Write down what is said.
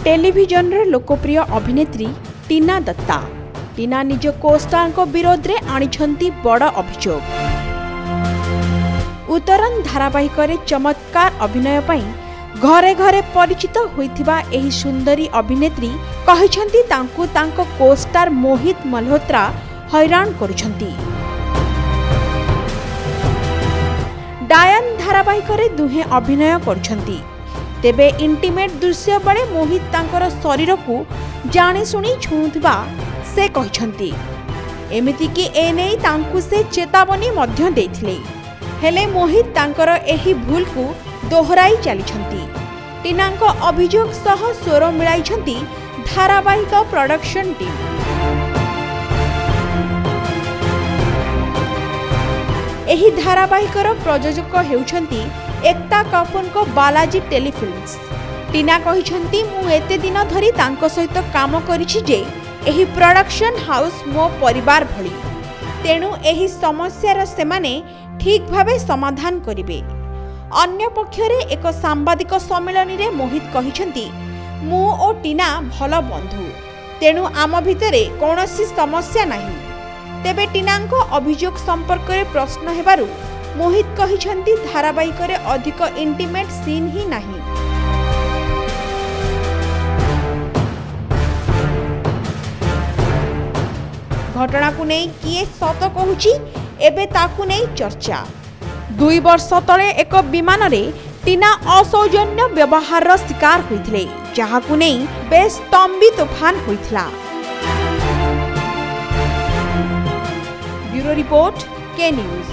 Television रे लोकप्रिय अभिनेत्री टीना दत्ता टीना निज कोस्टार विरोध में आनिछंती बड़ अभियोग। उतरन धारावाहिक चमत्कार अभिनय पई घरे घरे परिचित होइथिबा एही सुंदरी अभिनेत्री कहिछंती तांको तांको कोस्टार मोहित मल्होत्रा हैरान करुछंती। डायन धारावाहिक दुहे अभिनय करुछंती, तेबे इंटीमेट दृश्य बेले मोहित तांकर शरीर को जाने शुणी छुँथबा से कहिछंती। एमिति कि एने तांकु से चेतावनी मध्य देथिले, हेले मोहित तांकर एही भूल को दोहराई चलीछंती। टीनांको अभियोग सह स्वर मिलाइछंती धारावाहिक प्रोडक्शन टीम। एही धारावाहिकर प्रयोजक हेउछंती एकता कपूर को बालाजी टेलीफिल्म्स। टीना कहिछंती मु एते दिन धरी तांको सहित काम करिछि जे एही प्रोडक्शन हाउस मो परिवार भली, तेणु एही समस्यार सेमाने ठीक भावे समाधान करिवे। अन्य पक्षरे एक सांबादिक सम्मेलन रे मोहित कहिछंती मु ओ टीना भल बंधु, तेणु आम भितरे कौनसी समस्या नाही। तेबे टीनांको अभियोग संपर्क में प्रश्न हेबारु मोहित कहिछंती धारावाहिक रे अधिक इंटीमेट सीन ही नाही। घटना को नहीं किए सत कहूची एबे ताकू नहीं चर्चा। 2 वर्ष तले एक विमान रे टीना असौजन्य व्यवहार शिकार होइथिले, जहाकू नहीं बेस स्तंभी तूफान होइथिला। ब्यूरो रिपोर्ट के न्यूज।